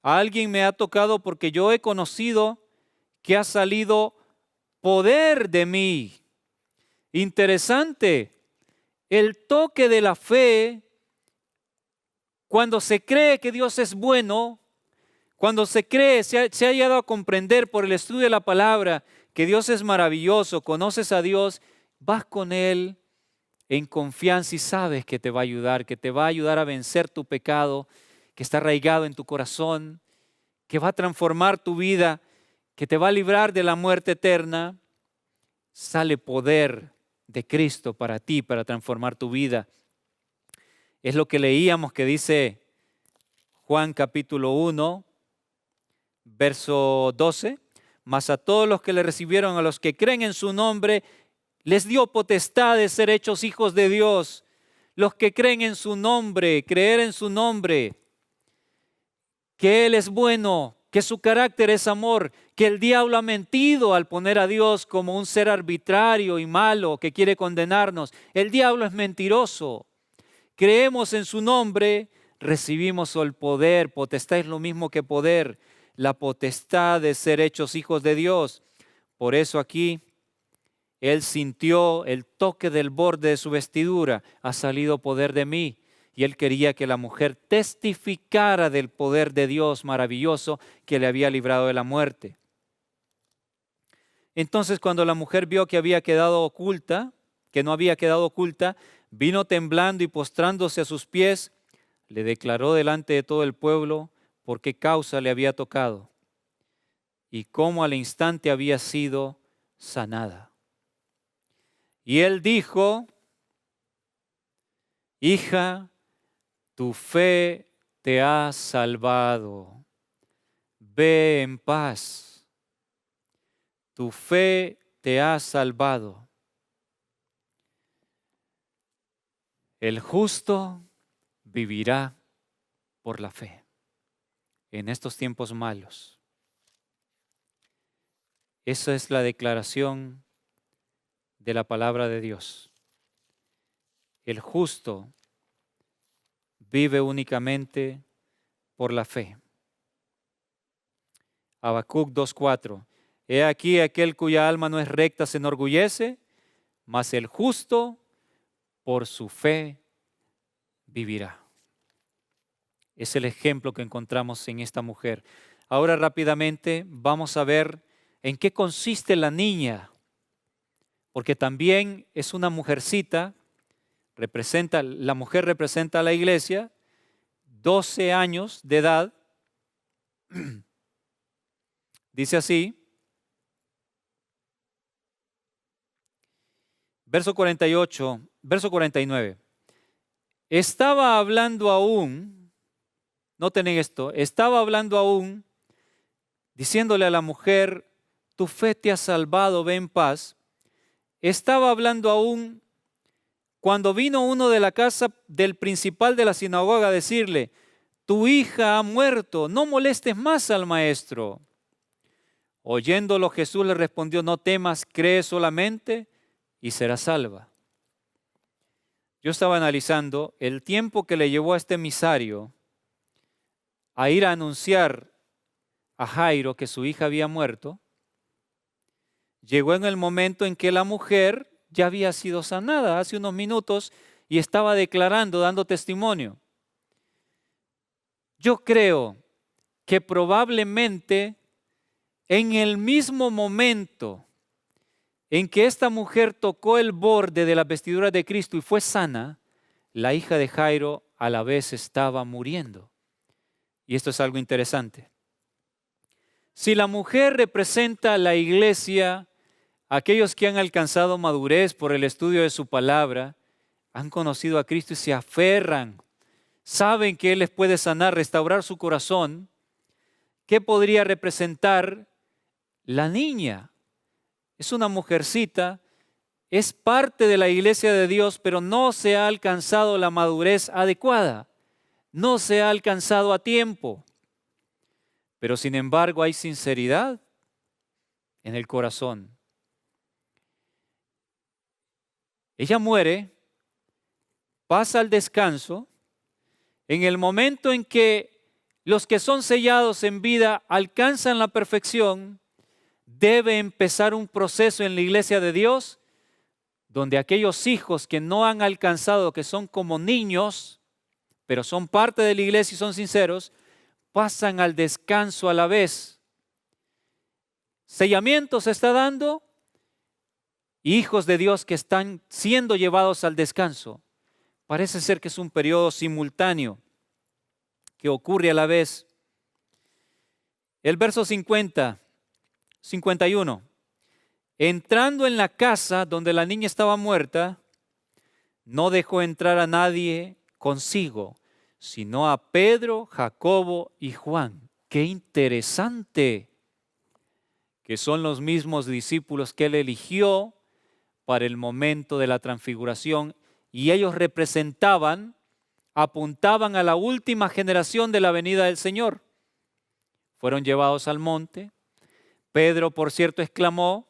alguien me ha tocado porque yo he conocido que ha salido poder de mí. Interesante. El toque de la fe, cuando se cree que Dios es bueno, cuando se cree, se ha llegado a comprender por el estudio de la palabra que Dios es maravilloso, conoces a Dios, vas con Él en confianza y sabes que te va a ayudar, que te va a ayudar a vencer tu pecado, que está arraigado en tu corazón, que va a transformar tu vida, que te va a librar de la muerte eterna. Sale poder de Cristo para ti, para transformar tu vida. Es lo que leíamos que dice Juan capítulo 1, verso 12. Mas a todos los que le recibieron, a los que creen en su nombre, les dio potestad de ser hechos hijos de Dios. Los que creen en su nombre, creer en su nombre, que Él es bueno, que su carácter es amor, que el diablo ha mentido al poner a Dios como un ser arbitrario y malo que quiere condenarnos. El diablo es mentiroso. Creemos en su nombre, recibimos el poder. Potestad es lo mismo que poder, la potestad de ser hechos hijos de Dios. Por eso aquí Él sintió el toque del borde de su vestidura. Ha salido poder de mí. Y Él quería que la mujer testificara del poder de Dios maravilloso que le había librado de la muerte. Entonces, cuando la mujer vio que había quedado oculta, que no había quedado oculta, vino temblando y postrándose a sus pies, le declaró delante de todo el pueblo por qué causa le había tocado y cómo al instante había sido sanada. Y Él dijo: hija, tu fe te ha salvado. Ve en paz. Tu fe te ha salvado. El justo vivirá por la fe en estos tiempos malos. Esa es la declaración de la palabra de Dios. El justo vive únicamente por la fe. Habacuc 2:4. He aquí aquel cuya alma no es recta se enorgullece, mas el justo por su fe vivirá. Es el ejemplo que encontramos en esta mujer. Ahora rápidamente vamos a ver en qué consiste la niña, porque también es una mujercita. La mujer representa a la iglesia, 12 años de edad. Dice así, verso 48, verso 49. Estaba hablando aún, noten esto, estaba hablando aún, diciéndole a la mujer: tu fe te ha salvado, ve en paz. Estaba hablando aún cuando vino uno de la casa del principal de la sinagoga a decirle: tu hija ha muerto, no molestes más al maestro. Oyéndolo, Jesús le respondió: no temas, cree solamente y serás salva. Yo estaba analizando el tiempo que le llevó a este emisario a ir a anunciar a Jairo que su hija había muerto. Llegó en el momento en que la mujer ya había sido sanada hace unos minutos y estaba declarando, dando testimonio. Yo creo que probablemente en el mismo momento en que esta mujer tocó el borde de la vestidura de Cristo y fue sana, la hija de Jairo a la vez estaba muriendo. Y esto es algo interesante. Si la mujer representa a la iglesia, aquellos que han alcanzado madurez por el estudio de su palabra, han conocido a Cristo y se aferran, saben que Él les puede sanar, restaurar su corazón. ¿Qué podría representar la niña? Es una mujercita, es parte de la iglesia de Dios, pero no se ha alcanzado la madurez adecuada, no se ha alcanzado a tiempo. Pero sin embargo hay sinceridad en el corazón. Ella muere, pasa al descanso. En el momento en que los que son sellados en vida alcanzan la perfección, debe empezar un proceso en la iglesia de Dios donde aquellos hijos que no han alcanzado, que son como niños, pero son parte de la iglesia y son sinceros, pasan al descanso a la vez. Sellamiento se está dando, hijos de Dios que están siendo llevados al descanso. Parece ser que es un periodo simultáneo que ocurre a la vez. El verso 51. Entrando en la casa donde la niña estaba muerta, no dejó entrar a nadie consigo, sino a Pedro, Jacobo y Juan. ¡Qué interesante! Que son los mismos discípulos que él eligió para el momento de la transfiguración, y ellos apuntaban a la última generación de la venida del Señor. Fueron llevados al monte. Pedro, por cierto, exclamó: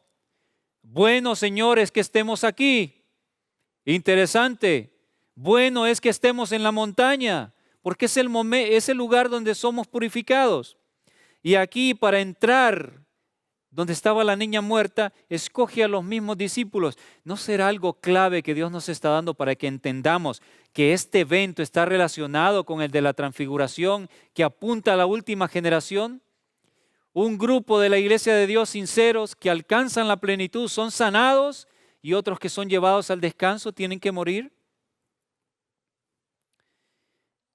bueno, Señor, es que estemos aquí. Interesante. Bueno es que estemos en la montaña, porque es el lugar donde somos purificados. Y aquí, para entrar donde estaba la niña muerta, escoge a los mismos discípulos. ¿No será algo clave que Dios nos está dando para que entendamos que este evento está relacionado con el de la transfiguración, que apunta a la última generación? Un grupo de la iglesia de Dios sinceros que alcanzan la plenitud son sanados, y otros que son llevados al descanso tienen que morir.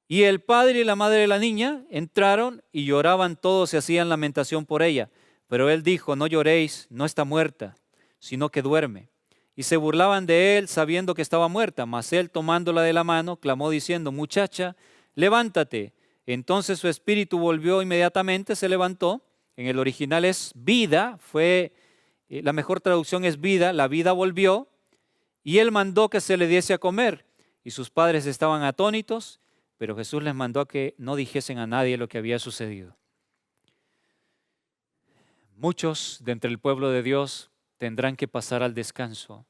Y el padre y la madre de la niña entraron y lloraban todos y hacían lamentación por ella. Pero él dijo: no lloréis, no está muerta, sino que duerme. Y se burlaban de él sabiendo que estaba muerta. Mas él, tomándola de la mano, clamó diciendo: muchacha, levántate. Entonces su espíritu volvió inmediatamente, se levantó. En el original es vida, la mejor traducción es vida, la vida volvió. Y él mandó que se le diese a comer. Y sus padres estaban atónitos, pero Jesús les mandó a que no dijesen a nadie lo que había sucedido. Muchos de entre el pueblo de Dios tendrán que pasar al descanso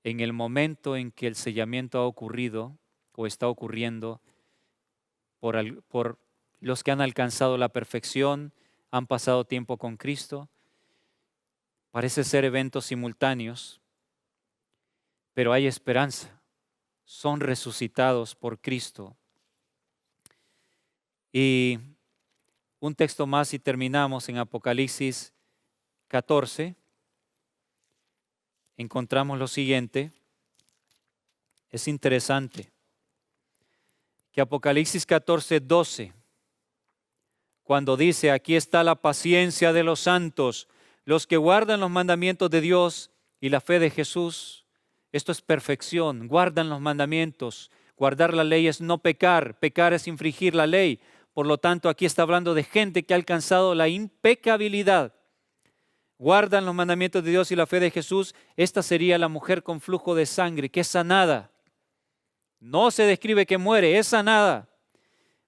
en el momento en que el sellamiento ha ocurrido o está ocurriendo por los que han alcanzado la perfección, han pasado tiempo con Cristo. Parece ser eventos simultáneos, pero hay esperanza. Son resucitados por Cristo. Y un texto más y terminamos en Apocalipsis 14. Encontramos lo siguiente. Es interesante que Apocalipsis 14:12, cuando dice: aquí está la paciencia de los santos, los que guardan los mandamientos de Dios y la fe de Jesús. Esto es perfección, guardan los mandamientos. Guardar la ley es no pecar, pecar es infringir la ley. Por lo tanto, aquí está hablando de gente que ha alcanzado la impecabilidad. Guardan los mandamientos de Dios y la fe de Jesús. Esta sería la mujer con flujo de sangre, que es sanada. No se describe que muere, es sanada.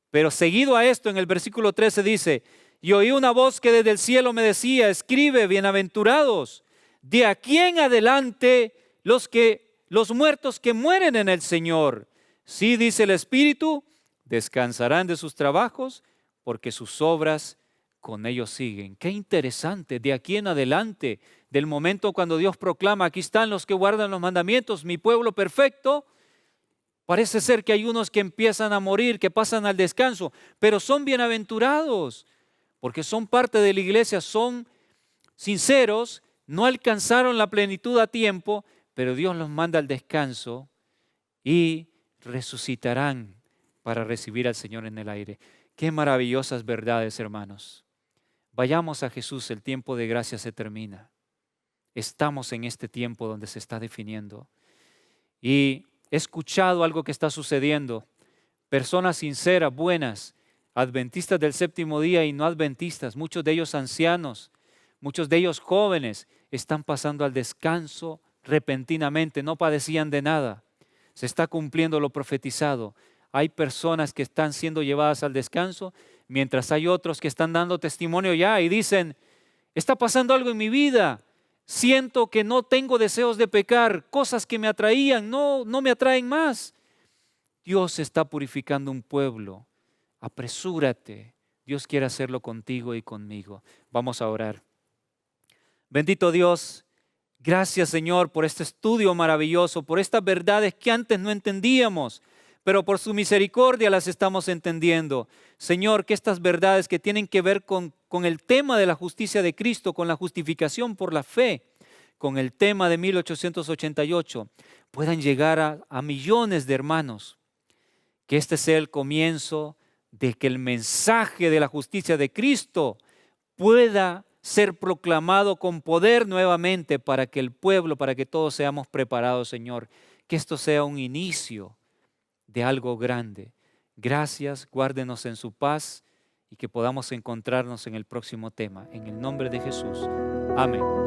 Pero seguido a esto, en el versículo 13 dice: y oí una voz que desde el cielo me decía: escribe, bienaventurados, de aquí en adelante los muertos que mueren en el Señor. Sí, dice el Espíritu, descansarán de sus trabajos, porque sus obras con ellos siguen. Qué interesante, de aquí en adelante, del momento cuando Dios proclama: aquí están los que guardan los mandamientos, mi pueblo perfecto. Parece ser que hay unos que empiezan a morir, que pasan al descanso, pero son bienaventurados, porque son parte de la iglesia, son sinceros, no alcanzaron la plenitud a tiempo, pero Dios los manda al descanso y resucitarán para recibir al Señor en el aire. Qué maravillosas verdades, hermanos. Vayamos a Jesús, el tiempo de gracia se termina. Estamos en este tiempo donde se está definiendo. Y he escuchado algo que está sucediendo. Personas sinceras, buenas, adventistas del séptimo día y no adventistas, muchos de ellos ancianos, muchos de ellos jóvenes, están pasando al descanso repentinamente, no padecían de nada. Se está cumpliendo lo profetizado. Hay personas que están siendo llevadas al descanso, mientras hay otros que están dando testimonio ya y dicen: está pasando algo en mi vida. Siento que no tengo deseos de pecar, cosas que me atraían, no me atraen más. Dios está purificando un pueblo. Apresúrate. Dios quiere hacerlo contigo y conmigo. Vamos a orar. Bendito Dios, Gracias, Señor, por este estudio maravilloso, por estas verdades que antes no entendíamos, pero por su misericordia las estamos entendiendo. Señor, que estas verdades que tienen que ver con el tema de la justicia de Cristo, con la justificación por la fe, con el tema de 1888, puedan llegar a millones de hermanos. Que este sea el comienzo de que el mensaje de la justicia de Cristo pueda ser proclamado con poder nuevamente para que el pueblo, para que todos seamos preparados, Señor. Que esto sea un inicio de algo grande. Gracias, guárdenos en su paz y que podamos encontrarnos en el próximo tema. En el nombre de Jesús. Amén.